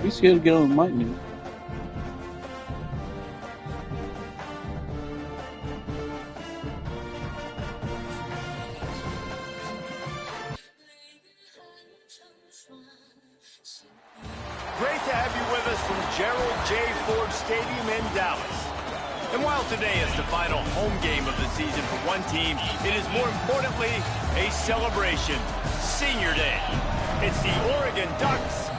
He's scared to get on the mic now. Great to have you with us from Gerald J. Ford Stadium in Dallas. And while today is the final home game of the season for one team, it is more importantly a celebration. Senior Day. It's the Oregon Ducks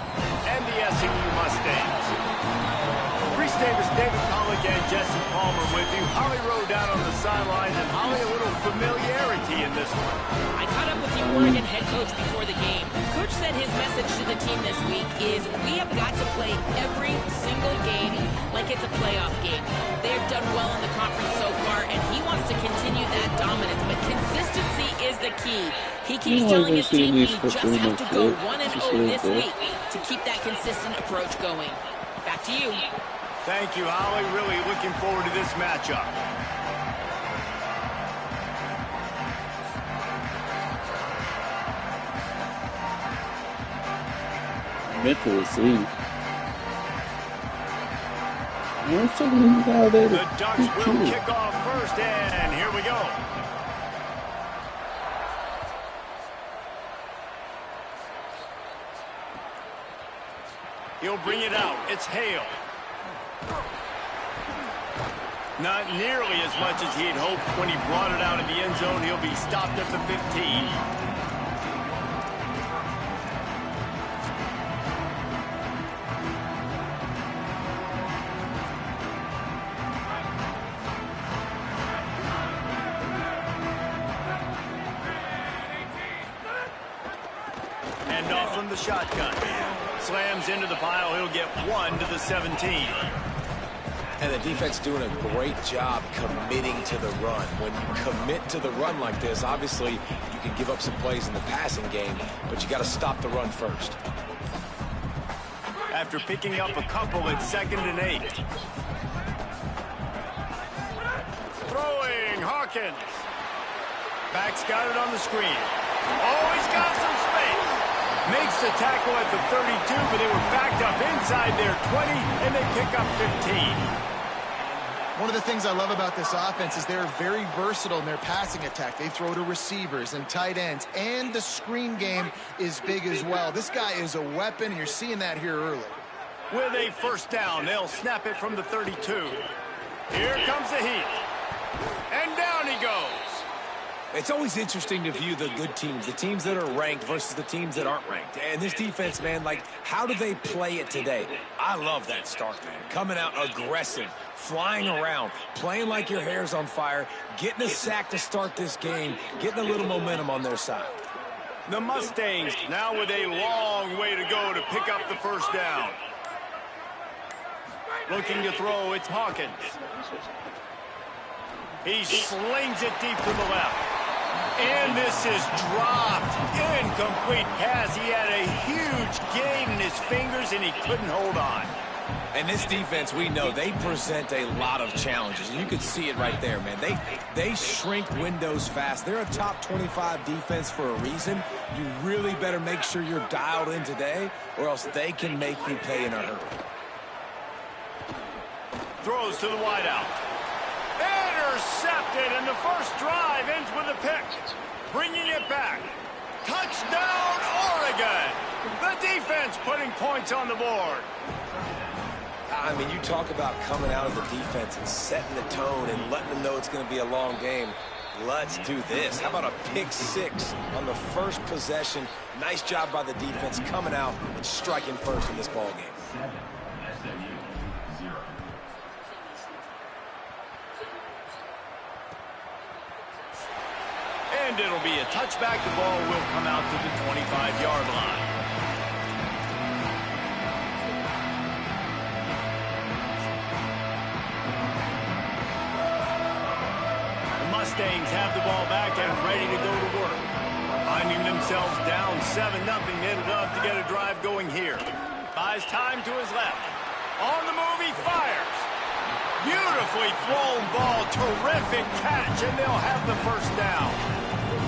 and the SMU Mustangs. Reese Davis, David Pollock, and Jesse Palmer with you. Holly Rowe down on the sidelines, and Holly, a little familiarity in this one. I caught up with the Oregon head coach before the game. Coach said his message to the team this week is we have got to play every single game like it's a playoff game. They've done well in the conference so far, and he wants to continue that dominance, but consistency is the key. He keeps telling his team we just have to go 1-0 this week to keep that consistent approach going. Back to you. Thank you, Holly. Really looking forward to this matchup. Mental sleep. The Ducks will kick off first, and here we go. He'll bring it out. It's Hale. Not nearly as much as he had hoped when he brought it out of the end zone. He'll be stopped at the 15. And off from the shotgun. Slams into the pile. He'll get 1 to the 17. And the defense doing a great job committing to the run. When you commit to the run like this, obviously you can give up some plays in the passing game, but you got to stop the run first. After picking up a couple, it's 2nd and 8. Throwing, Hawkins. Back's got it on the screen. Oh, he's got some space. Makes the tackle at the 32, but they were backed up inside their 20, and they pick up 15. One of the things I love about this offense is they're very versatile in their passing attack. They throw to receivers and tight ends, and the screen game is big as well. This guy is a weapon, and you're seeing that here early. With a first down, they'll snap it from the 32. Here comes the heat. And down he goes. It's always interesting to view the good teams, the teams that are ranked versus the teams that aren't ranked. And this defense, man, like, how do they play it today? I love that start, man. Coming out aggressive, flying around, playing like your hair's on fire, getting a sack to start this game, getting a little momentum on their side. The Mustangs now with a long way to go to pick up the first down. Looking to throw, it's Hawkins. He slings it deep to the left. And this is dropped. Incomplete pass. He had a huge gain in his fingers, and he couldn't hold on. And this defense, we know, they present a lot of challenges. And you can see it right there, man. They shrink windows fast. They're a top 25 defense for a reason. You really better make sure you're dialed in today, or else they can make you pay in a hurry. Throws to the wideout. Intercepted, and the first drive ends with a pick. Bringing it back. Touchdown, Oregon. The defense putting points on the board. I mean, you talk about coming out of the defense and setting the tone and letting them know it's going to be a long game. Let's do this. How about a pick six on the first possession? Nice job by the defense coming out and striking first in this ball game. And it'll be a touchback. The ball will come out to the 25-yard line. The Mustangs have the ball back and ready to go to work. Finding themselves down 7-0, they'd love to get a drive going here. Buys time to his left. On the move, he fires. Beautifully thrown ball, terrific catch, and they'll have the first down.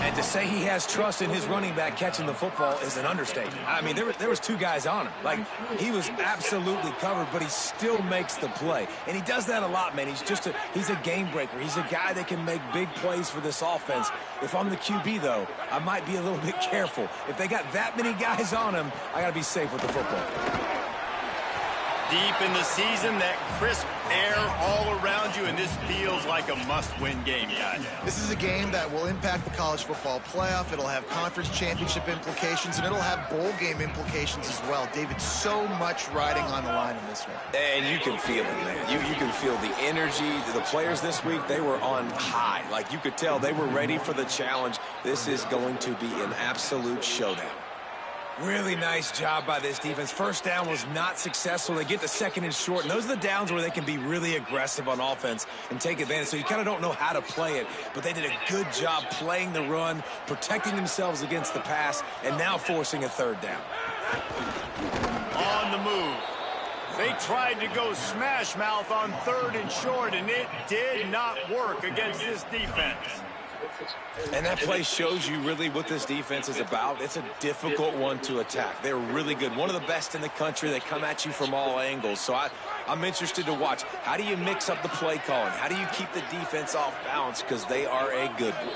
And to say he has trust in his running back catching the football is an understatement. I mean, there was two guys on him. Like, he was absolutely covered, but he still makes the play. And he does that a lot, man. He's a game breaker. He's a guy that can make big plays for this offense. If I'm the QB, though, I might be a little bit careful. If they got that many guys on him, I got to be safe with the football. Deep in the season, that crisp air all around you, and this feels like a must-win game, guys. This is a game that will impact the college football playoff. It'll have conference championship implications, and it'll have bowl game implications as well. David, so much riding on the line in this one. And you can feel it, man. You can feel the energy. The players this week, they were on high. Like, you could tell they were ready for the challenge. This is going to be an absolute showdown. Really nice job by this defense. First down was not successful. They get the second and short, and those are the downs where they can be really aggressive on offense and take advantage. So you kind of don't know how to play it, but they did a good job playing the run, protecting themselves against the pass, and now forcing a third down. On the move. They tried to go smash mouth on third and short, and it did not work against this defense. And that play shows you really what this defense is about. It's a difficult one to attack. They're really good. One of the best in the country. They come at you from all angles. So I'm interested to watch. How do you mix up the play calling? How do you keep the defense off balance? Because they are a good one.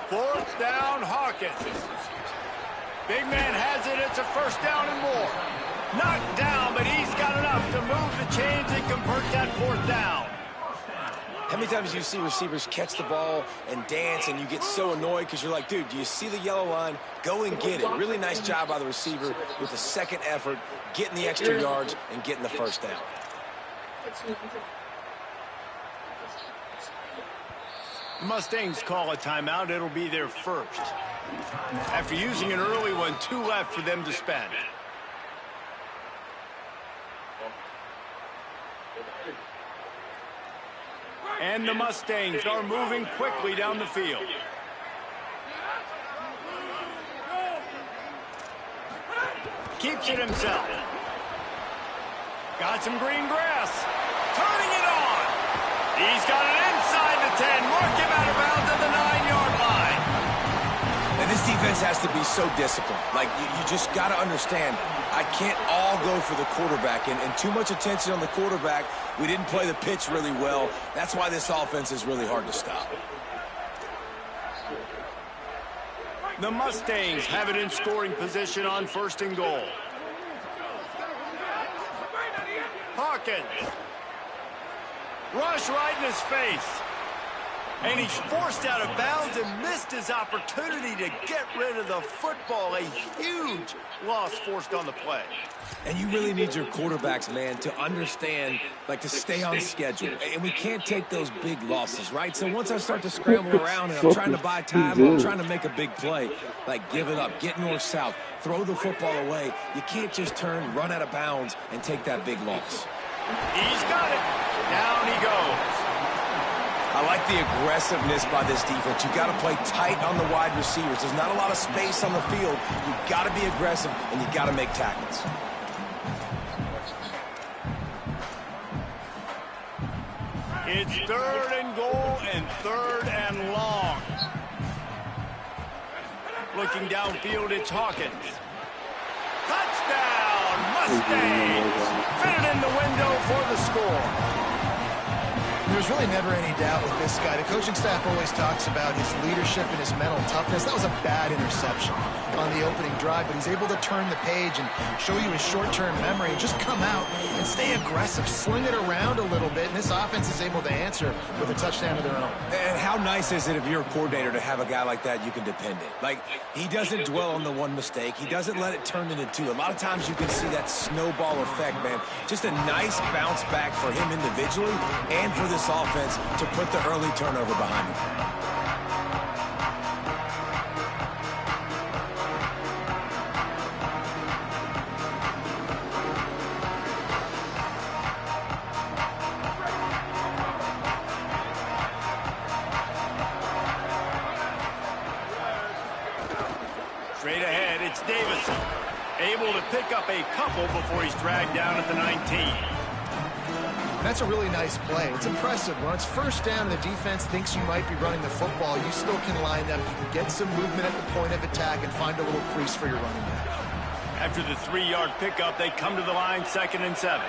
Fourth down, Hawkins. Big man has it. It's a first down and more. Knocked down, but he's got enough to move the chains and convert that fourth down. How many times do you see receivers catch the ball and dance and you get so annoyed because you're like, dude, do you see the yellow line? Go and get it. Really nice job by the receiver with the second effort, getting the extra yards and getting the first down. Mustangs call a timeout. It'll be their first. After using an early one, 2 left for them to spend. And the Mustangs are moving quickly down the field. Keeps it himself. Got some green grass. Turning it on. He's got it inside the 10. Mark him out of bounds at the 9-yard line. And this defense has to be so disciplined. Like, you just got to understand, I can't all go for the quarterback. And too much attention on the quarterback. We didn't play the pitch really well. That's why this offense is really hard to stop. The Mustangs have it in scoring position on first and goal. Hawkins. Rush right in his face. And he's forced out of bounds and missed his opportunity to get rid of the football. A huge loss forced on the play. And you really need your quarterbacks, man, to understand, like, to stay on schedule. And we can't take those big losses, right? So once I start to scramble around and I'm trying to buy time or I'm trying to make a big play, like, give it up, get north-south, throw the football away. You can't just turn, run out of bounds, and take that big loss. He's got it. Down he goes. I like the aggressiveness by this defense. You got to play tight on the wide receivers. There's not a lot of space on the field. You got to be aggressive, and you got to make tackles. It's third and goal and third and long. Looking downfield, it's Hawkins. Touchdown, Mustangs! Fitted in the window for the score. There's really never any doubt with this guy. The coaching staff always talks about his leadership and his mental toughness. That was a bad interception on the opening drive, but he's able to turn the page and show you his short-term memory and just come out and stay aggressive, sling it around a little bit, and this offense is able to answer with a touchdown of their own. And how nice is it if you're a coordinator to have a guy like that you can depend on? Like, he doesn't dwell on the one mistake. He doesn't let it turn into two. A lot of times you can see that snowball effect, man. Just a nice bounce back for him individually and for this offense to put the early turnover behind him. Straight ahead, it's Davison. Able to pick up a couple before he's dragged down at the 19. And that's a really nice play. It's impressive. When it's first down, the defense thinks you might be running the football. You still can line up, get some movement at the point of attack, and find a little crease for your running back. After the 3-yard pickup, they come to the line, 2nd and 7.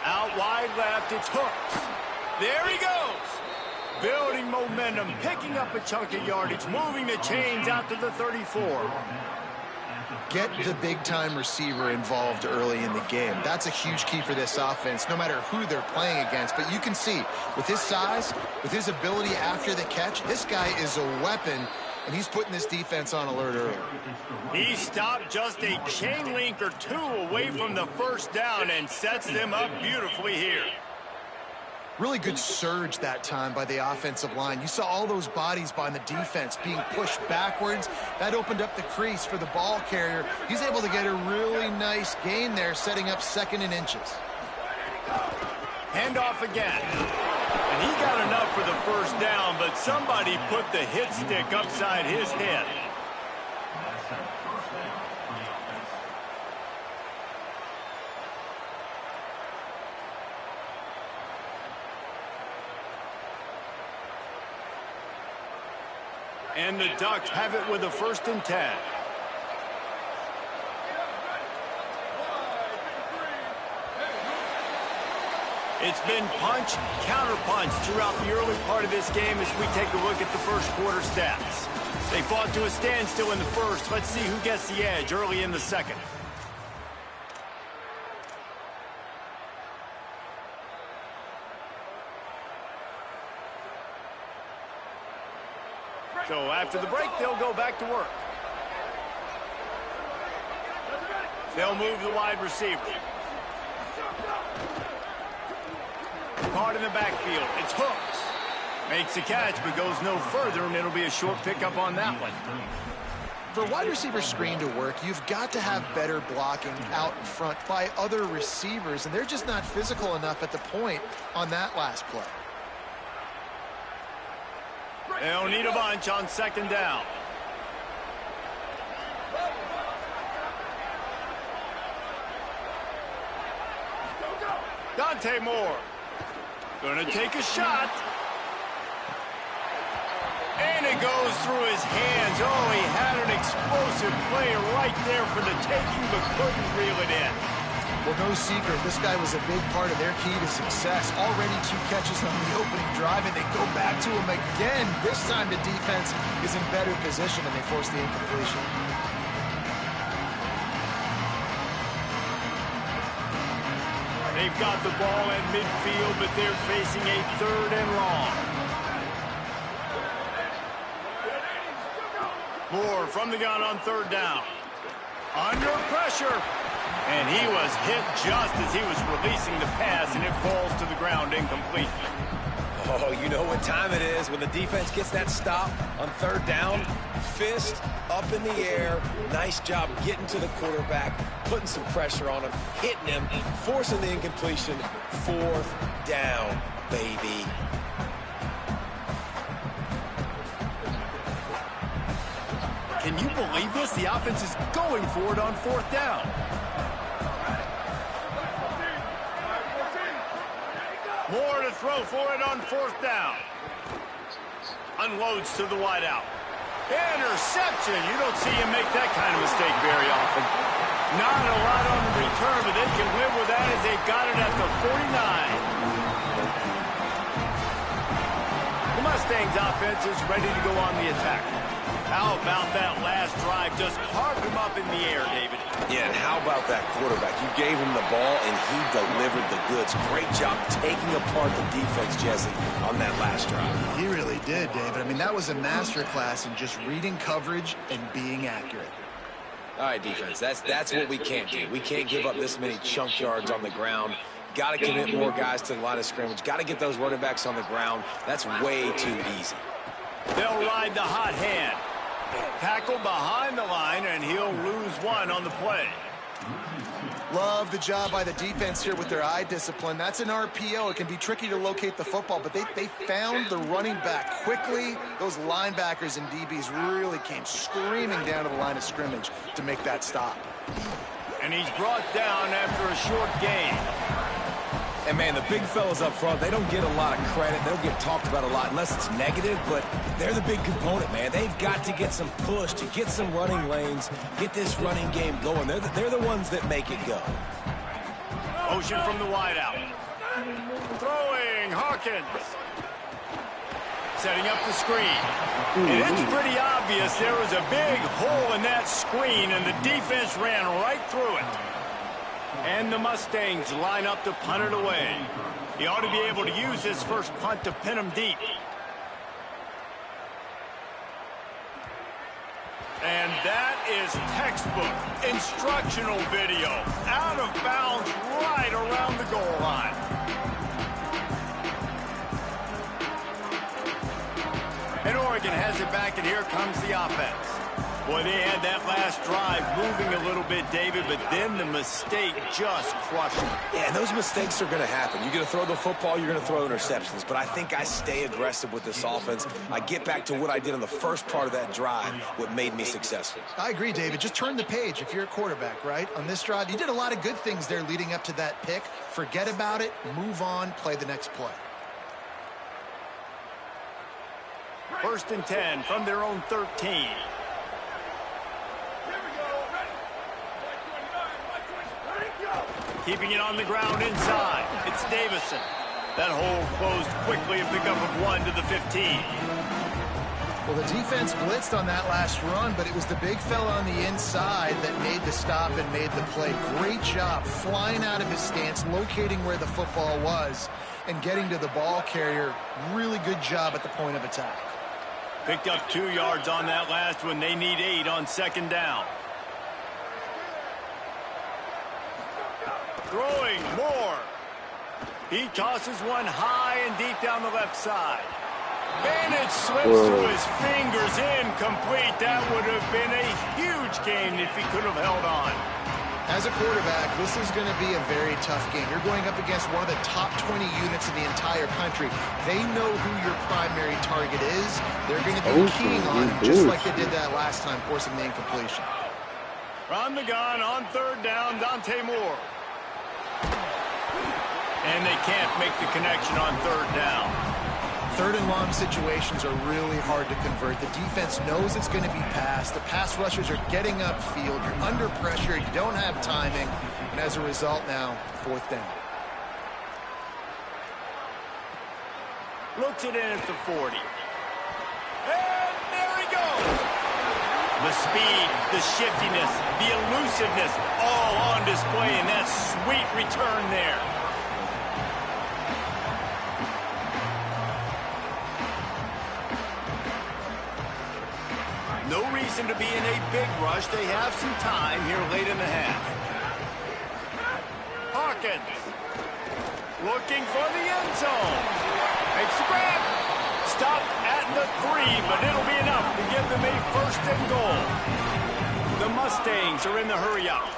Out wide left, it's Hooks. There he goes. Building momentum, picking up a chunk of yardage, moving the chains out to the 34. Get the big-time receiver involved early in the game. That's a huge key for this offense, no matter who they're playing against. But you can see, with his size, with his ability after the catch, this guy is a weapon, and he's putting this defense on alert early. He stopped just a chain link or two away from the first down and sets them up beautifully here. Really good surge that time by the offensive line. You saw all those bodies by the defense being pushed backwards. That opened up the crease for the ball carrier. He's able to get a really nice gain there, setting up 2nd and inches. Handoff again. And he got enough for the first down, but somebody put the hit stick upside his head. And the Ducks have it with a 1st and 10. It's been punch, counter-punch throughout the early part of this game as we take a look at the first quarter stats. They fought to a standstill in the first. Let's see who gets the edge early in the second. So after the break, they'll go back to work. They'll move the wide receiver. Caught in the backfield. It's Hooks. Makes the catch, but goes no further, and it'll be a short pickup on that one. For a wide receiver screen to work, you've got to have better blocking out in front by other receivers, and they're just not physical enough at the point on that last play. They'll need a bunch on 2nd down. Dante Moore. Gonna take a shot. And it goes through his hands. Oh, he had an explosive play right there for the taking, but couldn't reel it in. Well, no secret, this guy was a big part of their key to success. Already 2 catches on the opening drive, and they go back to him again. This time the defense is in better position, and they force the incompletion. They've got the ball at midfield, but they're facing a 3rd and long. Moore from the gun on 3rd down. Under pressure. And he was hit just as he was releasing the pass, and it falls to the ground incomplete. Oh, you know what time it is when the defense gets that stop on 3rd down. Fist up in the air. Nice job getting to the quarterback, putting some pressure on him, hitting him, forcing the incompletion. 4th down, baby. Can you believe this? The offense is going for it on 4th down. More to throw for it on 4th down. Unloads to the wideout. Interception. You don't see him make that kind of mistake very often. Not a lot on the return, but they can live with that as they've got it at the 49. The Mustangs offense is ready to go on the attack. How about that last drive? Just carved him up in the air, David. Yeah, and how about that quarterback? You gave him the ball, and he delivered the goods. Great job taking apart the defense, Jesse, on that last drive. He really did, David. I mean, that was a masterclass in just reading coverage and being accurate. All right, defense, that's what we can't do. We can't give up this many chunk yards on the ground. Got to commit more guys to the line of scrimmage. Got to get those running backs on the ground. That's way too easy. They'll ride the hot hand. Tackle behind the line, and he'll lose 1 on the play. Love the job by the defense here with their eye discipline. That's an RPO. It can be tricky to locate the football, but they found the running back quickly. Those linebackers and DBs really came screaming down to the line of scrimmage to make that stop. And he's brought down after a short gain. And, man, the big fellas up front, they don't get a lot of credit. They don't get talked about a lot unless it's negative, but they're the big component, man. They've got to get some push, to get some running lanes, get this running game going. They're the ones that make it go. Motion from the wideout. Throwing, Hawkins. Setting up the screen. And it's pretty obvious there was a big hole in that screen, and the defense ran right through it. And the Mustangs line up to punt it away. He ought to be able to use this first punt to pin them deep. And that is textbook instructional video. Out of bounds right around the goal line. And Oregon has it back, and here comes the offense. Boy, they had that last drive moving a little bit, David, but then the mistake just crushed them. Yeah, and those mistakes are going to happen. You're going to throw the football, you're going to throw interceptions. But I think I stay aggressive with this offense. I get back to what I did on the first part of that drive, what made me successful. I agree, David. Just turn the page if you're a quarterback, right? On this drive, you did a lot of good things there leading up to that pick. Forget about it, move on, play the next play. 1st and 10 from their own 13. Keeping it on the ground inside. It's Davison. That hole closed quickly, a pickup of 1 to the 15. Well, the defense blitzed on that last run, but it was the big fella on the inside that made the stop and made the play. Great job flying out of his stance, locating where the football was, and getting to the ball carrier. Really good job at the point of attack. Picked up 2 yards on that last one. They need 8 on 2nd down. Throwing more. He tosses one high and deep down the left side. And it slips through his fingers, incomplete. That would have been a huge gain if he could have held on. As a quarterback, this is going to be a very tough game. You're going up against one of the top 20 units in the entire country. They know who your primary target is. They're going to be keying on him, just like they did that last time, forcing the incompletion. From the gun on 3rd down, Dante Moore. And they can't make the connection on 3rd down. 3rd and long situations are really hard to convert. The defense knows it's going to be passed. The pass rushers are getting upfield. You're under pressure. You don't have timing. And as a result now, 4th down. Looks it in at the 40. And there he goes. The speed, the shiftiness, the elusiveness, all on display in that sweet return there. No reason to be in a big rush. They have some time here late in the half. Hawkins looking for the end zone. Makes the grab. Stopped at the 3, but it'll be enough to give them a 1st and goal. The Mustangs are in the hurry up.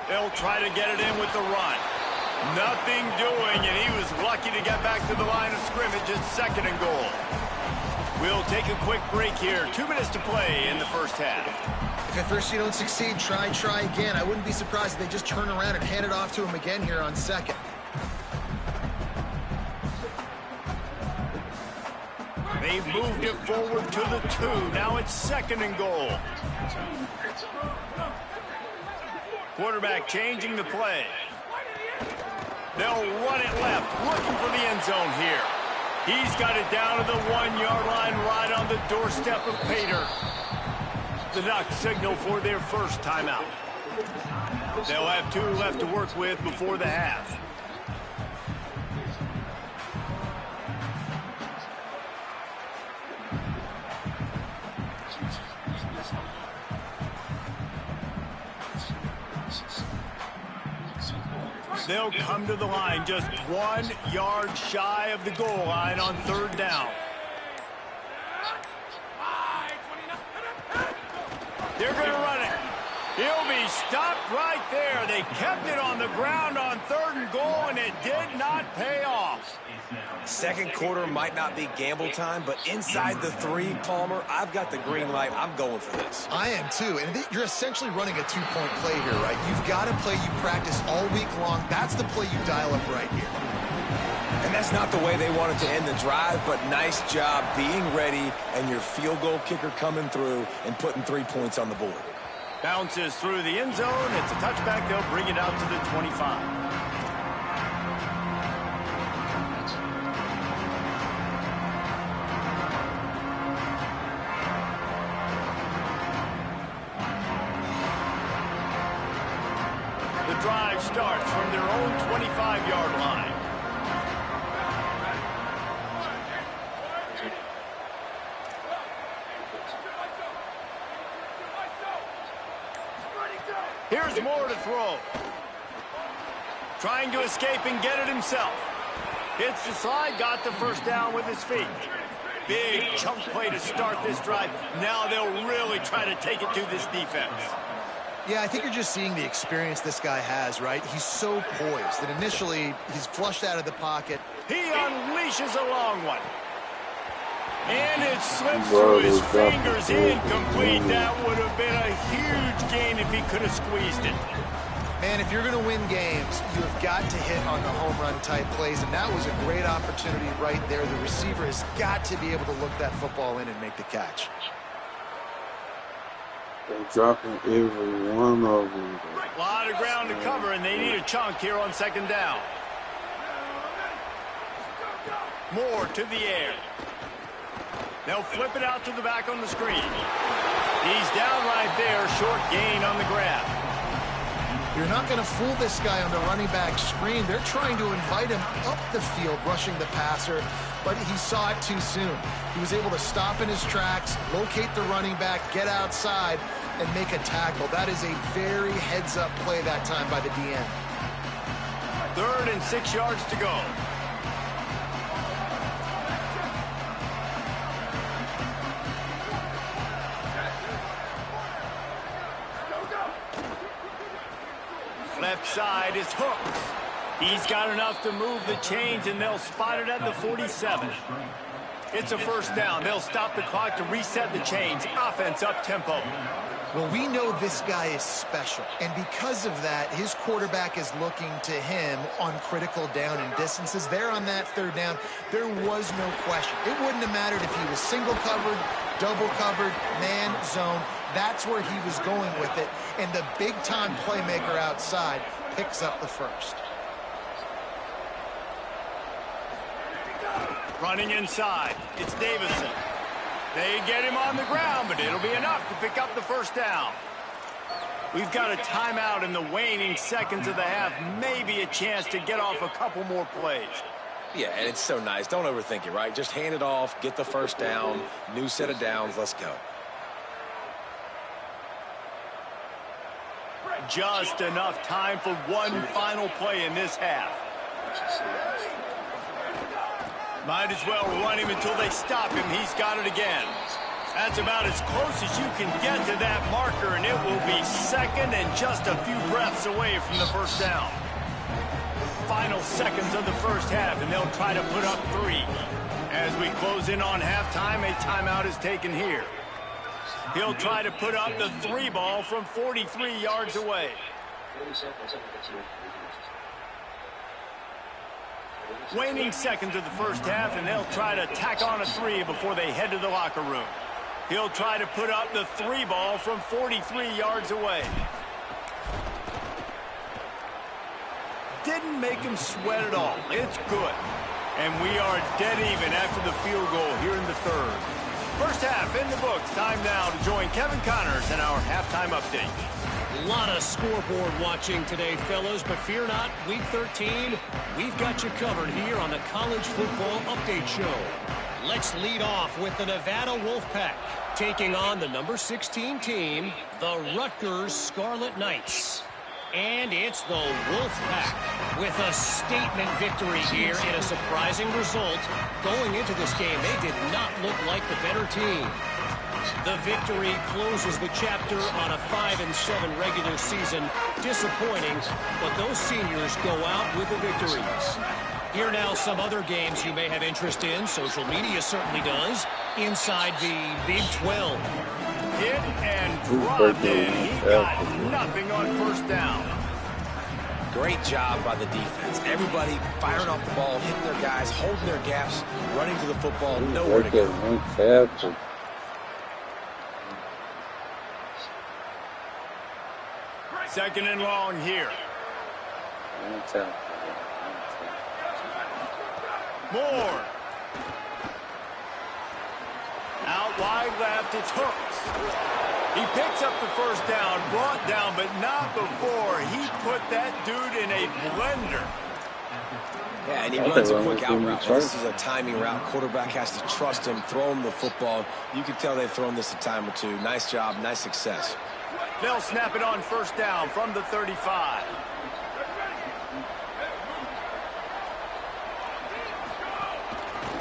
They'll try to get it in with the run. Nothing doing, and he was lucky to get back to the line of scrimmage at 2nd and goal. We'll take a quick break here. 2 minutes to play in the first half. If at first you don't succeed, try again. I wouldn't be surprised if they just turn around and hand it off to him again here on 2nd. They've moved it forward to the 2. Now it's 2nd and goal. Quarterback changing the play. They'll run it left, looking for the end zone here. He's got it down to the 1-yard line, right on the doorstep of Pater. The Ducks signal for their first timeout. They'll have 2 left to work with before the half. They'll come to the line just 1 yard shy of the goal line on 3rd down. They're going to run it. He'll be stopped right there. They kept it on the ground on 3rd and goal, and it did not pay off. Second quarter might not be gamble time, but inside the 3, Palmer, I've got the green light. I'm going for this. I am too, and you're essentially running a 2-point play here, right? You've got a play you practice all week long. That's the play you dial up right here. And that's not the way they wanted to end the drive, but nice job being ready and your field goal kicker coming through and putting 3 points on the board. Bounces through the end zone. It's a touchback. They'll bring it out to the 25. The drive starts from their own 25-yard line. Here's Moore to throw. Trying to escape and get it himself. Hits the slide, got the first down with his feet. Big chunk play to start this drive. Now they'll really try to take it to this defense. Yeah, I think you're just seeing the experience this guy has, right? He's so poised that initially he's flushed out of the pocket. He unleashes a long one. And it slips through his fingers, incomplete. That would have been a huge gain if he could have squeezed it. Man, if you're going to win games, you have got to hit on the home run type plays, and that was a great opportunity right there. The receiver has got to be able to look that football in and make the catch. They're dropping every one of them. A lot of ground to cover, and they need a chunk here on 2nd down. Moore to the air. They'll flip it out to the back on the screen. He's down right there, short gain on the grab. You're not going to fool this guy on the running back screen. They're trying to invite him up the field, rushing the passer, but he saw it too soon. He was able to stop in his tracks, locate the running back, get outside, and make a tackle. That is a very heads-up play that time by the DN. 3rd and 6 yards to go. Left side is Hooks. He's got enough to move the chains, and they'll spot it at the 47. It's a first down. They'll stop the clock to reset the chains. Offense up-tempo. Well, we know this guy is special, and because of that, his quarterback is looking to him on critical down and distances. There on that 3rd down, there was no question. It wouldn't have mattered if he was single covered, double covered, man, zone. That's where he was going with it, and the big-time playmaker outside picks up the first. Running inside, it's Davison. They get him on the ground, but it'll be enough to pick up the first down. We've got a timeout in the waning seconds of the half, maybe a chance to get off a couple more plays. Yeah, and it's so nice. Don't overthink it, right? Just hand it off, get the first down, new set of downs, let's go. Just enough time for one final play in this half. Might as well run him until they stop him. He's got it again. That's about as close as you can get to that marker, and it will be 2nd and just a few breaths away from the first down. Final seconds of the first half, and they'll try to put up 3. As we close in on halftime, a timeout is taken here. He'll try to put up the 3 ball from 43 yards away. Waning seconds of the first half, and they'll try to tack on a 3 before they head to the locker room. He'll try to put up the 3 ball from 43 yards away. Didn't make him sweat at all. It's good. And we are dead even after the field goal here in the 3rd. First half in the books. Time now to join Kevin Connors in our halftime update. A lot of scoreboard watching today, fellas, but fear not, Week 13, we've got you covered here on the College Football Update Show. Let's lead off with the Nevada Wolfpack, taking on the number 16 team, the Rutgers Scarlet Knights. And it's the Wolfpack with a statement victory here in a surprising result. Going into this game, they did not look like the better team. The victory closes the chapter on a 5-7 regular season. Disappointing, but those seniors go out with the victories. Here now some other games you may have interest in. Social media certainly does. Inside the Big 12. Hit and dropped in. He got nothing on first down. Great job by the defense. Everybody firing off the ball, hitting their guys, holding their gaps, running to the football, nowhere to go. Second and long here. Moore. Out wide left, it's Hooks. He picks up the first down, brought down, but not before he put that dude in a blender. Yeah, and he runs a quick out route. This is a timing route. Quarterback has to trust him, throw him the football. You can tell they've thrown this a time or two. Nice job, nice success. They'll snap it on first down from the 35.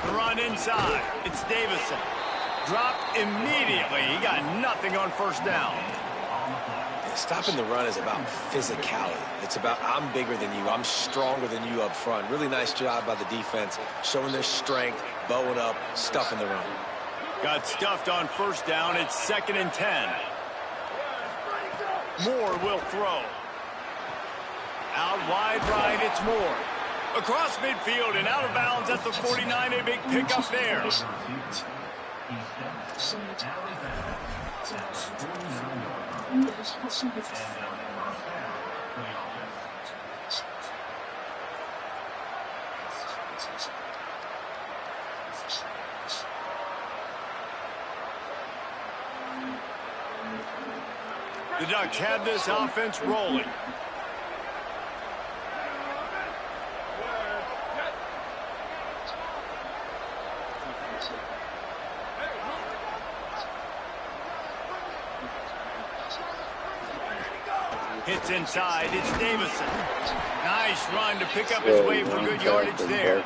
The run inside. It's Davison. Dropped immediately. He got nothing on first down. Stopping the run is about physicality. It's about I'm bigger than you. I'm stronger than you up front. Really nice job by the defense, showing their strength, bowing up, stuffing the run. Got stuffed on first down. It's 2nd and 10. Moore will throw. Out wide right, it's Moore. Across midfield and out of bounds at the 49. A big pickup there. The Ducks had this offense rolling. Hits inside, it's Davison. Nice run to pick up his way for good yardage there.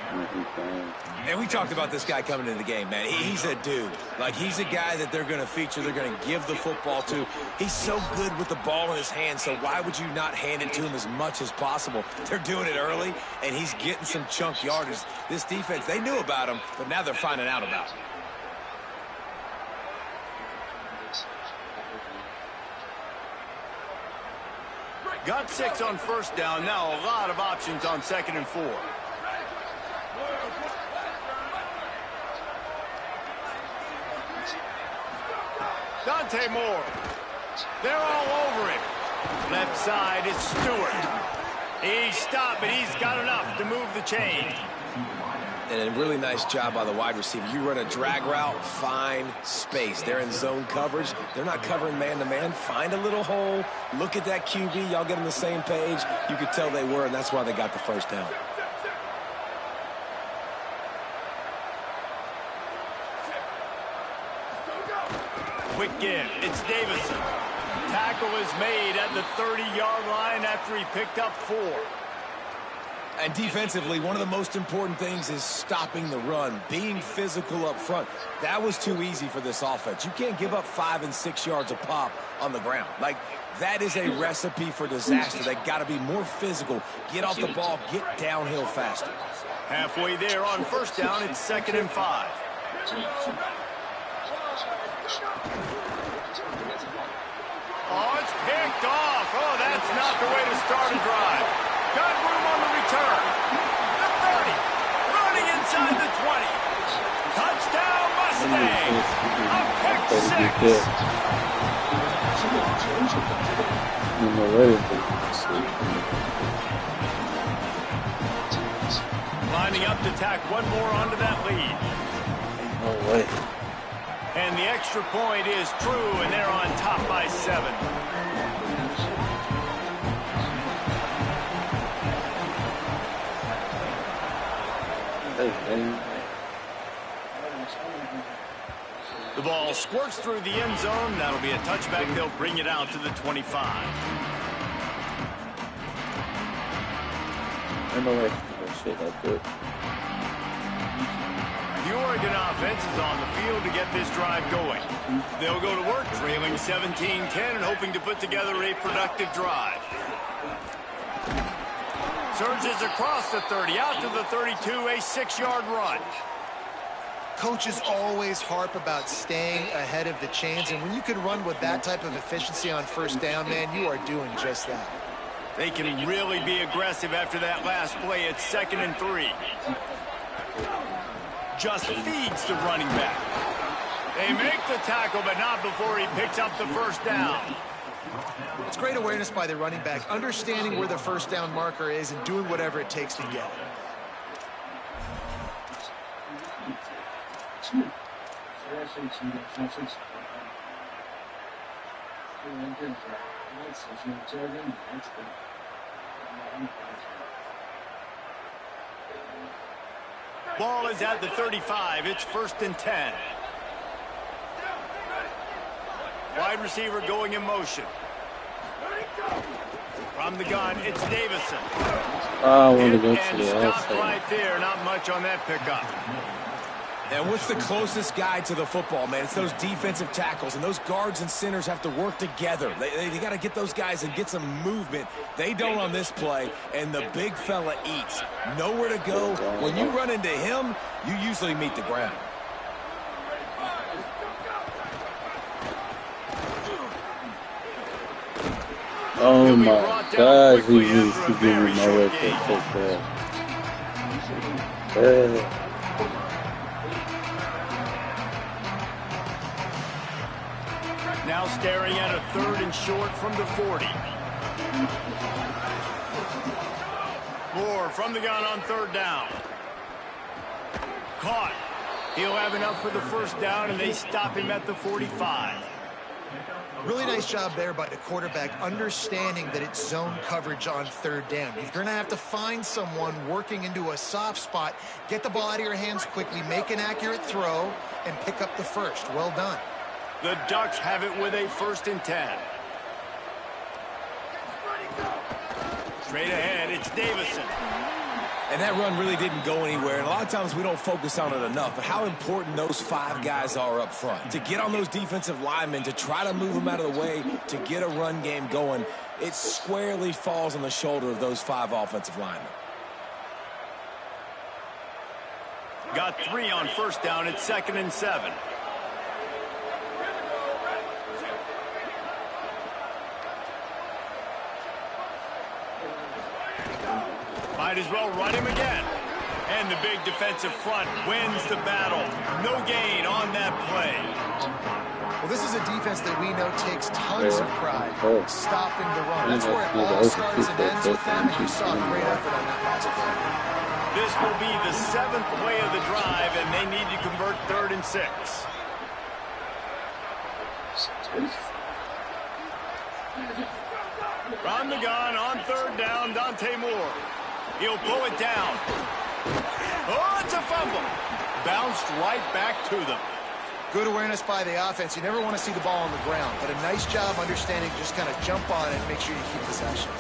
And we talked about this guy coming into the game, man. He's a dude. Like, he's a guy that they're going to feature, they're going to give the football to. He's so good with the ball in his hand, so why would you not hand it to him as much as possible? They're doing it early, and he's getting some chunk yardage. This defense, they knew about him, but now they're finding out about him. Got 6 on first down. Now a lot of options on 2nd and 4. Dante Moore. They're all over him. Left side is Stewart. He stopped, but he's got enough to move the chain. And a really nice job by the wide receiver. You run a drag route, find space. They're in zone coverage. They're not covering man-to-man. Find a little hole. Look at that QB. Y'all get on the same page. You could tell they were, and that's why they got the first down. Quick give. It's Davison. Tackle is made at the 30-yard line after he picked up 4. And defensively, one of the most important things is stopping the run, being physical up front. That was too easy for this offense. You can't give up 5 and 6 yards a pop on the ground. Like, that is a recipe for disaster. They got to be more physical, get off the ball, get downhill faster. Halfway there on first down, it's 2nd and 5. Oh, it's picked off. Oh, that's not the way to start a drive. Got room on the return. The 30. Running inside the 20. Touchdown, Mustangs. A pick 6. Lining up to tack one more onto that lead. No way. And the extra point is true, and they're on top by 7. The ball squirts through the end zone. That'll be a touchback. They'll bring it out to the 25. I know I shit like that. The Oregon offense is on the field to get this drive going. They'll go to work trailing 17-10 and hoping to put together a productive drive. Surges across the 30, out to the 32, a 6-yard run. Coaches always harp about staying ahead of the chains, and when you can run with that type of efficiency on first down, man, you are doing just that. They can really be aggressive after that last play. It's 2nd and 3. Just feeds the running back. They make the tackle, but not before he picks up the first down. It's great awareness by the running back, understanding where the first down marker is and doing whatever it takes to get it. Ball is at the 35. It's 1st and 10. Wide receiver going in motion. From the gun, it's Davison. I want to go And to the stop outside. right there. Not much on that pickup. And what's the closest guy to the football, man? It's those defensive tackles, and those guards and centers have to work together. They got to get those guys and get some movement. They don't on this play, and the big fella eats. Nowhere to go. When you run into him, you usually meet the ground. Oh my God, he needs to give me my way to take that. Now staring at a 3rd and short from the 40. Moore from the gun on 3rd down. Caught. He'll have enough for the first down, and they stop him at the 45. Really nice job there by the quarterback, understanding that it's zone coverage on 3rd down. You're going to have to find someone working into a soft spot, get the ball out of your hands quickly, make an accurate throw, and pick up the first. Well done. The Ducks have it with a 1st and 10. Straight ahead, it's Davison. And that run really didn't go anywhere. And a lot of times we don't focus on it enough. But how important those 5 guys are up front. To get on those defensive linemen, to try to move them out of the way, to get a run game going, it squarely falls on the shoulder of those 5 offensive linemen. Got 3 on first down. It's 2nd and 7. Might as well run him again. And the big defensive front wins the battle. No gain on that play. Well, this is a defense that we know takes tons of pride stopping the run. That's where it all starts and ends with them, and you saw a great effort on that last play. This will be the 7th play of the drive, and they need to convert 3rd and 6. From the gun on 3rd down, Dante Moore. He'll pull it down. Oh, it's a fumble. Bounced right back to them. Good awareness by the offense. You never want to see the ball on the ground, but a nice job understanding just kind of jump on it and make sure you keep possession.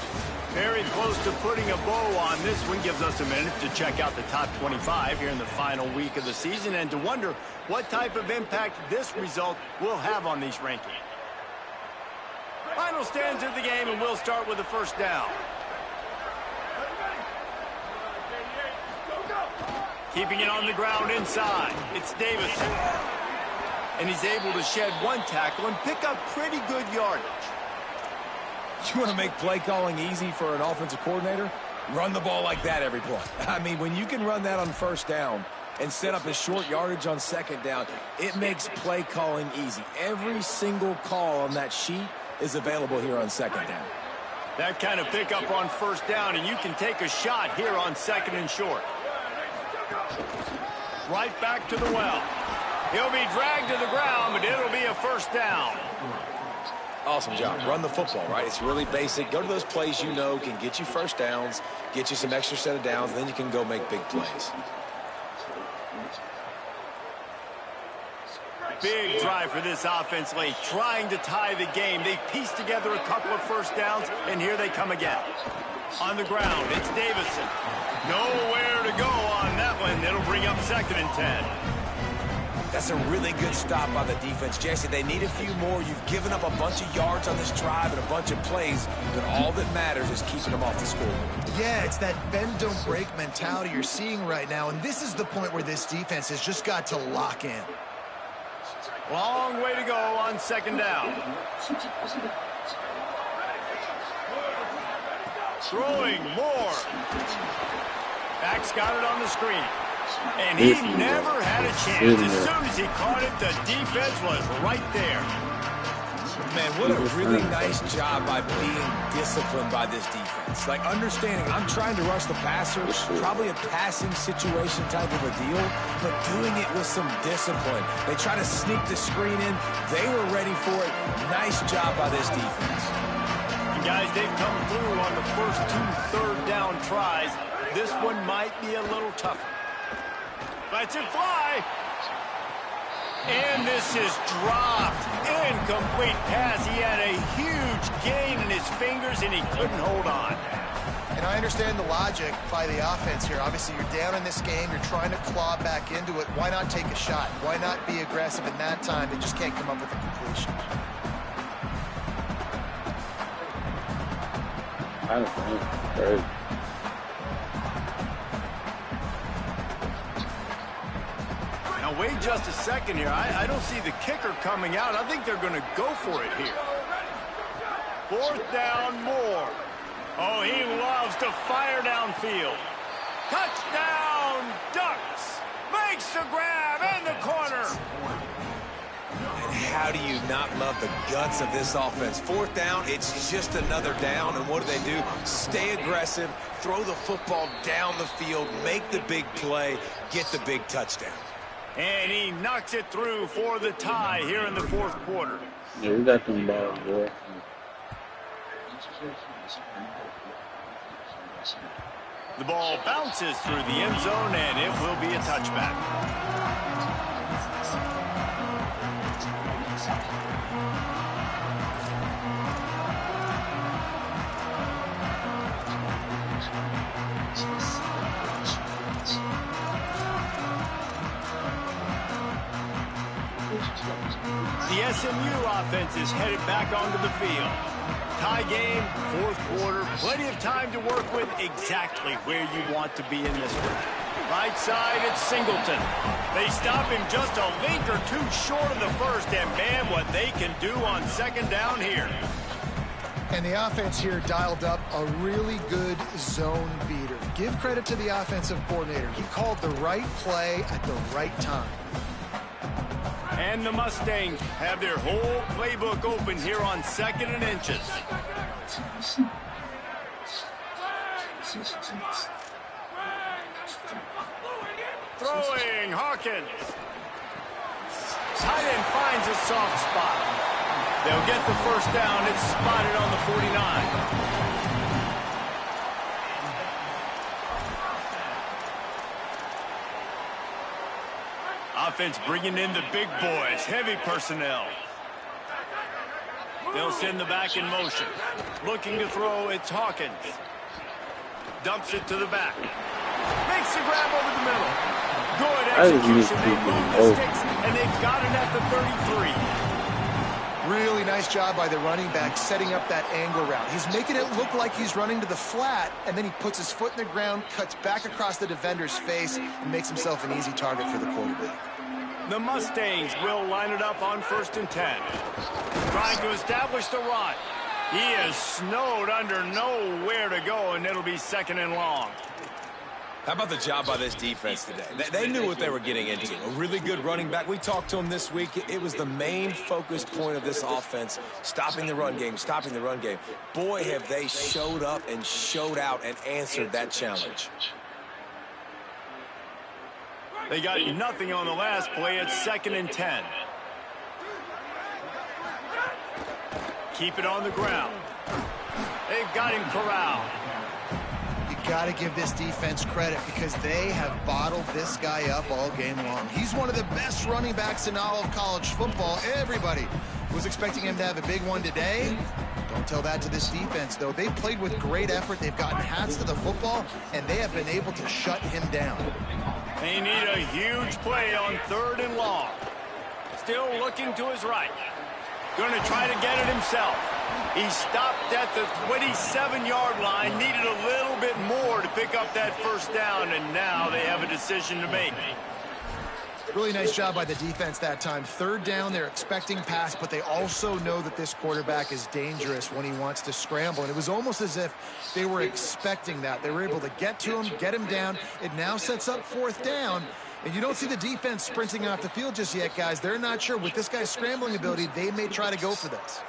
Very close to putting a bow on this one. Gives us a minute to check out the top 25 here in the final week of the season and to wonder what type of impact this result will have on these rankings. Final stands of the game, and we'll start with the first down. Keeping it on the ground inside. It's Davison. And he's able to shed 1 tackle and pick up pretty good yardage. You want to make play calling easy for an offensive coordinator? Run the ball like that every play. I mean, when you can run that on first down and set up a short yardage on 2nd down, it makes play calling easy. Every single call on that sheet is available here on 2nd down. That kind of pickup on first down, and you can take a shot here on 2nd and short. Right back to the well. He'll be dragged to the ground, but it'll be a first down. Awesome job. Run the football, right? It's really basic. Go to those plays you know can get you first downs, get you some extra set of downs, then you can go make big plays. Big drive for this offense late, trying to tie the game. They pieced together a couple of first downs, and here they come again. On the ground, it's Davison. Nowhere to go on that one. It'll bring up 2nd and 10. That's a really good stop by the defense. Jesse, they need a few more. You've given up a bunch of yards on this drive and a bunch of plays, but all that matters is keeping them off the scoreboard. Yeah, it's that bend, don't break mentality you're seeing right now, and this is the point where this defense has just got to lock in. Long way to go on second down. Throwing more. Back's got it on the screen. And he never had a chance. As soon as he caught it, the defense was right there. Man, what a really nice job by being disciplined by this defense. Like, understanding I'm trying to rush the passer, probably a passing situation type of a deal, but doing it with some discipline. They try to sneak the screen in. They were ready for it. Nice job by this defense. And guys, they've come through on the first 2 third-down tries. This one might be a little tougher. Lets it fly. And this is dropped. Incomplete pass. He had a huge gain in his fingers, and he couldn't hold on. And I understand the logic by the offense here. Obviously, you're down in this game. You're trying to claw back into it. Why not take a shot? Why not be aggressive in that time? They just can't come up with a completion. I don't know. Right. Now, wait just a second here. I don't see the kicker coming out. I think they're going to go for it here. 4th down, more. Oh, he loves to fire downfield. Touchdown, Ducks. Makes the grab in the corner. And how do you not love the guts of this offense? 4th down, it's just another down. And what do? Stay aggressive, throw the football down the field, make the big play, get the big touchdown. And he knocks it through for the tie here in the 4th quarter. Yeah, we got them balls, boy. The ball bounces through the end zone, and it will be a touchback. The SMU offense is headed back onto the field. Tie game, 4th quarter, plenty of time to work with, exactly where you want to be in this one. Right side, it's Singleton. They stop him just a link or two short of the first, and man, what they can do on second down here. And the offense here dialed up a really good zone beater. Give credit to the offensive coordinator. He called the right play at the right time. And the Mustangs have their whole playbook open here on 2nd and inches. Throwing, Hawkins. Tight end finds a soft spot. They'll get the 1st down. It's spotted on the 49. Offense bringing in the big boys, heavy personnel. They'll send the back in motion. Looking to throw, it's Hawkins. Dumps it to the back. Makes the grab over the middle. Good execution. They move the sticks, and they've got it at the 33. Really nice job by the running back setting up that angle route. He's making it look like he's running to the flat, and then he puts his foot in the ground, cuts back across the defender's face, and makes himself an easy target for the quarterback. The Mustangs will line it up on 1st and 10. Trying to establish the run. He is snowed under, nowhere to go, and it'll be 2nd and long. How about the job by this defense today? They knew what they were getting into. A really good running back. We talked to him this week. It was the main focus point of this offense, stopping the run game, stopping the run game. Boy, have they showed up and showed out and answered that challenge. They got nothing on the last play. It's 2nd and 10. Keep it on the ground. They've got him corralled. You got to give this defense credit because they have bottled this guy up all game long. He's one of the best running backs in all of college football. Everybody was expecting him to have a big one today, Don't tell that to this defense, though. They've played with great effort. They've gotten hats to the football, and they have been able to shut him down. They need a huge play on 3rd and long. Still looking to his right. Going to try to get it himself. He stopped at the 27-yard line, needed a little bit more to pick up that first down, and now they have a decision to make. Really nice job by the defense that time. 3rd down, they're expecting pass, but they also know that this quarterback is dangerous when he wants to scramble. And it was almost as if they were expecting that. They were able to get to him, get him down. It now sets up 4th down. And you don't see the defense sprinting off the field just yet, guys. They're not sure. With this guy's scrambling ability, they may try to go for this.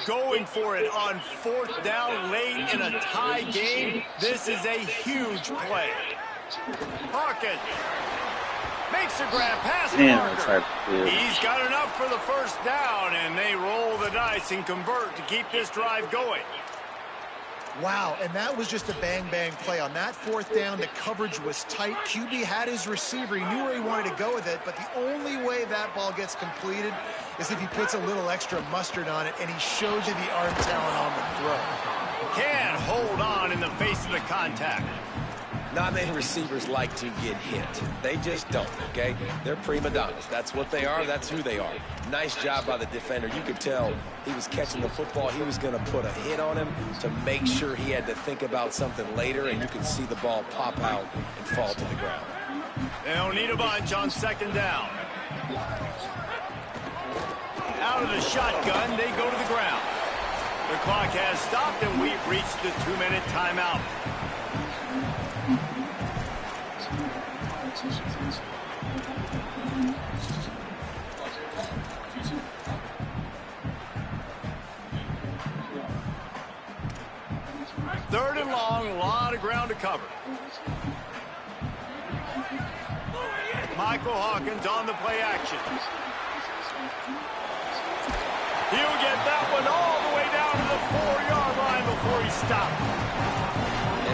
Going for it on 4th down late in a tie game. This is a huge play. Hawkins makes a grab past Parker. He's got enough for the first down, and they roll the dice and convert to keep this drive going. Wow, and that was just a bang-bang play. On that 4th down, the coverage was tight. QB had his receiver. He knew where he wanted to go with it, but the only way that ball gets completed is if he puts a little extra mustard on it, and he shows you the arm talent on the throw. Can't hold on in the face of the contact. Not many receivers like to get hit. They just don't, okay? They're prima donnas. That's what they are. That's who they are. Nice job by the defender. You could tell he was catching the football. He was going to put a hit on him to make sure he had to think about something later, and you could see the ball pop out and fall to the ground. They don't need a bunch on 2nd down. Out of the shotgun, they go to the ground. The clock has stopped, and we've reached the 2-minute timeout. Third and long, a lot of ground to cover. Michael Hawkins on the play action. He'll get that one all the way down to the 4-yard line before he stopped.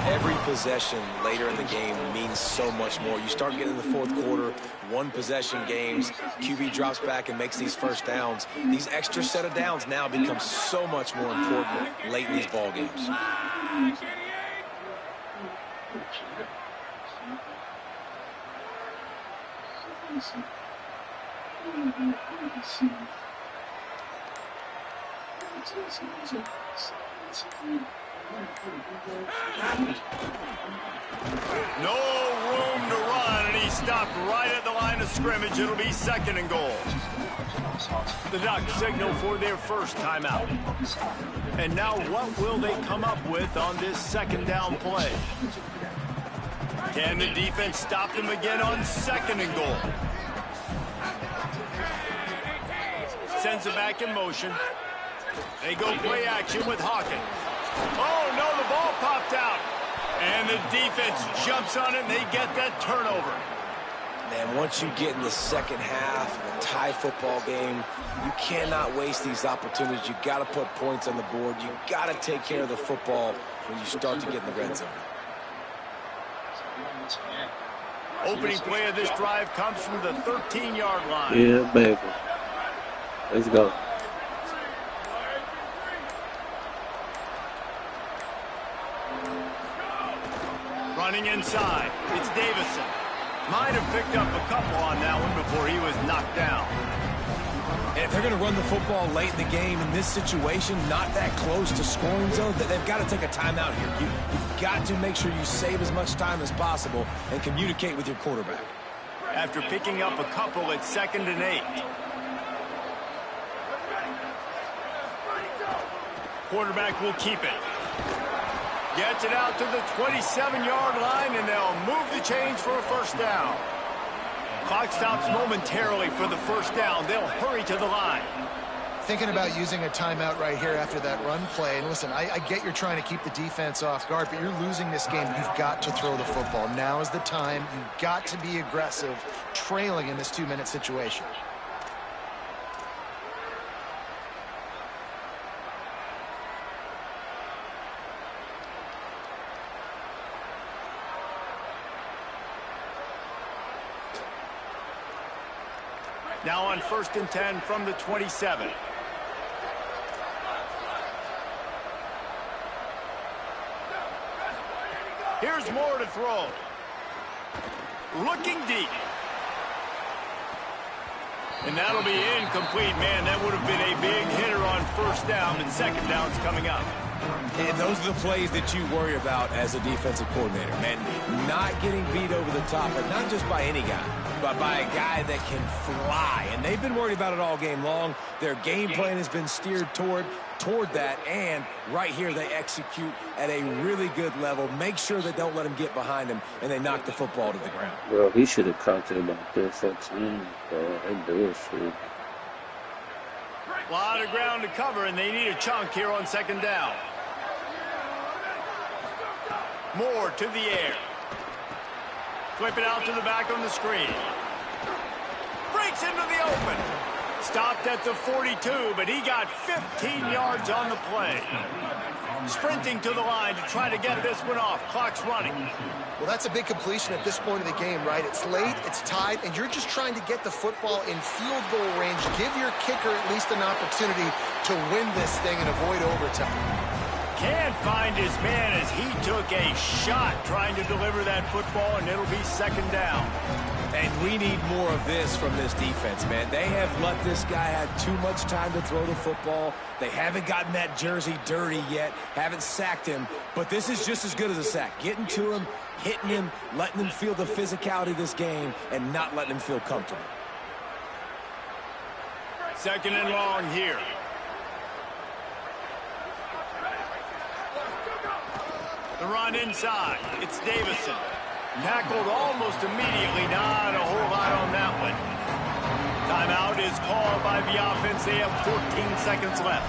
Every possession later in the game means so much more. You start getting in the 4th quarter, 1-possession games, QB drops back and makes these first downs. These extra set of downs now become so much more important late in these ball games. No room to run, and he stopped right at the line of scrimmage. It'll be 2nd and goal. The Ducks signal for their first timeout. And now what will they come up with on this 2nd down play? Can the defense stop them again on 2nd and goal? Sends it back in motion. They go play action with Hawkins. Oh, no, the ball popped out. And the defense jumps on it, and they get that turnover. Man, once you get in the second half of a tie football game, you cannot waste these opportunities. You got to put points on the board. You got to take care of the football when you start to get in the red zone. Opening play of this drive comes from the 13-yard line. Yeah, baby. Let's go. Running inside, it's Davison. Might have picked up a couple on that one before he was knocked down. And if they're going to run the football late in the game in this situation, not that close to scoring zone, they've got to take a timeout here. You've got to make sure you save as much time as possible and communicate with your quarterback. After picking up a couple at 2nd and 8. Quarterback will keep it. Gets it out to the 27-yard line, and they'll move the chains for a first down. Clock stops momentarily for the first down. They'll hurry to the line. Thinking about using a timeout right here after that run play. And listen, I get you're trying to keep the defense off guard, but you're losing this game. You've got to throw the football. Now is the time. You've got to be aggressive, trailing in this 2-minute situation. Now on 1st and 10 from the 27. Here's Moore to throw. Looking deep. And that'll be incomplete. Man, that would have been a big hitter on 1st down, but 2nd down's coming up. And those are the plays that you worry about as a defensive coordinator, man. Not getting beat over the top, but not just by any guy, but by a guy that can fly. And they've been worried about it all game long. Their game plan has been steered toward that, and right here they execute at a really good level. Make sure they don't let him get behind him, and they knock the football to the ground. Bro, he should have talked about this at times, bro. They do shit. A lot of ground to cover, and they need a chunk here on 2nd down. Moore to the air. Flip it out to the back on the screen. Breaks into the open. Stopped at the 42, but he got 15 yards on the play. Sprinting to the line to try to get this one off. Clock's running. Well, that's a big completion at this point of the game, right? It's late, it's tied, and you're just trying to get the football in field goal range. Give your kicker at least an opportunity to win this thing and avoid overtime. Can't find his man as he took a shot trying to deliver that football, and it'll be 2nd down. And we need more of this from this defense, man. They have let this guy have too much time to throw the football. They haven't gotten that jersey dirty yet, haven't sacked him, but this is just as good as a sack. Getting to him, hitting him, letting him feel the physicality of this game, and not letting him feel comfortable. 2nd and long here. The run inside. It's Davison. Tackled almost immediately. Not a whole lot on that one. Timeout is called by the offense. They have 14 seconds left.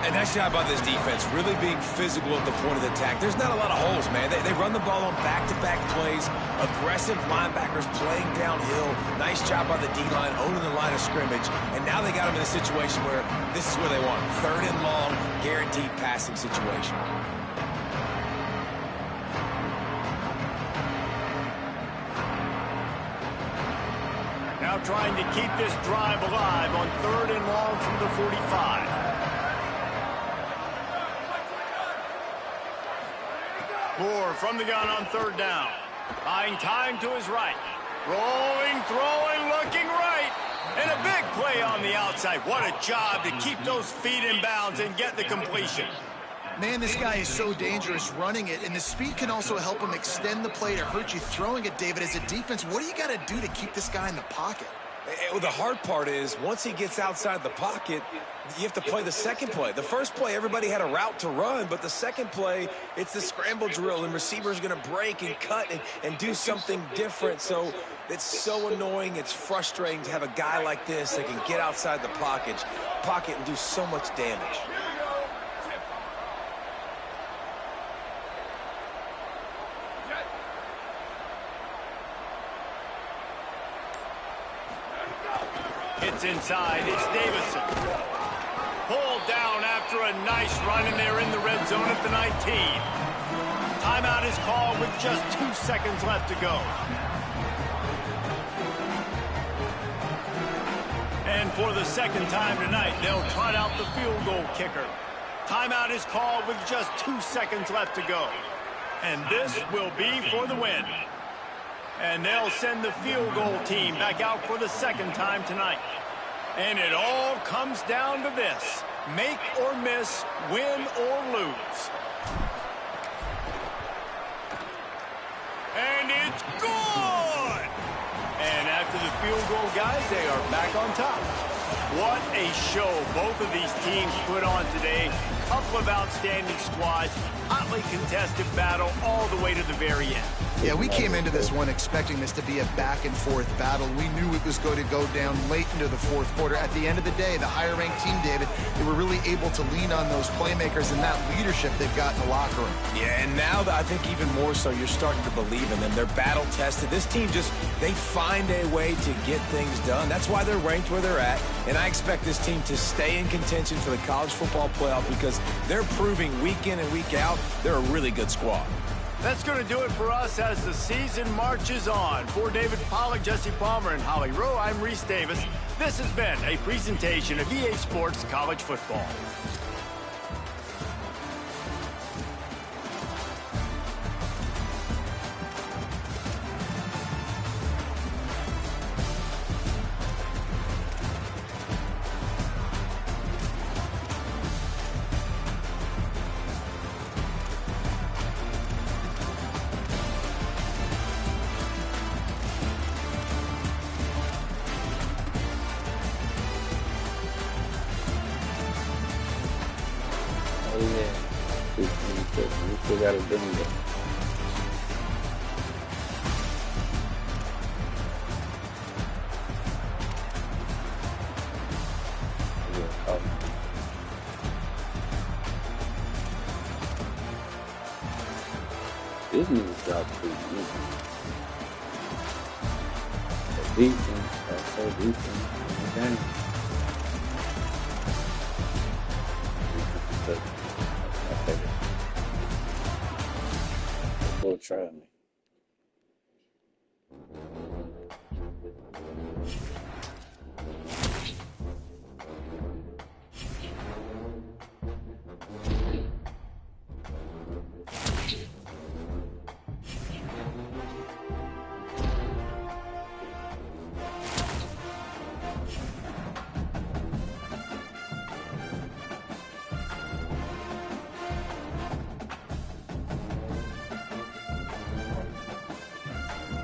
And nice job by this defense, really being physical at the point of the attack. There's not a lot of holes, man. They run the ball on back-to-back plays. Aggressive linebackers playing downhill. Nice job by the D-line, owning the line of scrimmage. And now they got them in a situation where this is where they want. 3rd and long, guaranteed passing situation. Now trying to keep this drive alive on 3rd and long from the 45. Moore from the gun on 3rd down. Buying time to his right. Rolling, throwing, looking right. And a big play on the outside. What a job to keep those feet in bounds and get the completion. Man, this guy is so dangerous running it, and the speed can also help him extend the play to hurt you throwing it, David. As a defense, what do you got to do to keep this guy in the pocket? Well, the hard part is once he gets outside the pocket, you have to play the second play. The first play, everybody had a route to run, but the second play, it's the scramble drill, and receivers going to break and cut and do something different. So it's so annoying. It's frustrating to have a guy like this that can get outside the pocket and do so much damage. It's inside. It's Davison. Pulled down after a nice run, and they're in the red zone at the 19. Timeout is called with just 2 seconds left to go. And for the 2nd time tonight, they'll trot out the field goal kicker. Timeout is called with just 2 seconds left to go. And this will be for the win. And they'll send the field goal team back out for the 2nd time tonight. And it all comes down to this. Make or miss, win or lose. And it's good! And after the field goal, guys, they are back on top. What a show both of these teams put on today. Couple of outstanding squads. Hotly contested battle all the way to the very end. Yeah, we came into this one expecting this to be a back-and-forth battle. We knew it was going to go down late into the 4th quarter. At the end of the day, the higher-ranked team, David, they were really able to lean on those playmakers and that leadership they've got in the locker room. Yeah, and now I think even more so, you're starting to believe in them. They're battle-tested. This team they find a way to get things done. That's why they're ranked where they're at, and I expect this team to stay in contention for the college football playoff because they're proving week in and week out they're a really good squad. That's going to do it for us as the season marches on. For David Pollack, Jesse Palmer, and Holly Rowe, I'm Reese Davis. This has been a presentation of EA Sports College Football. Oh yeah. We still got a bingo. Yeah, oh. This nigga dropped pretty easy. The defense, that's so decent in the game. My favorite. Full try me.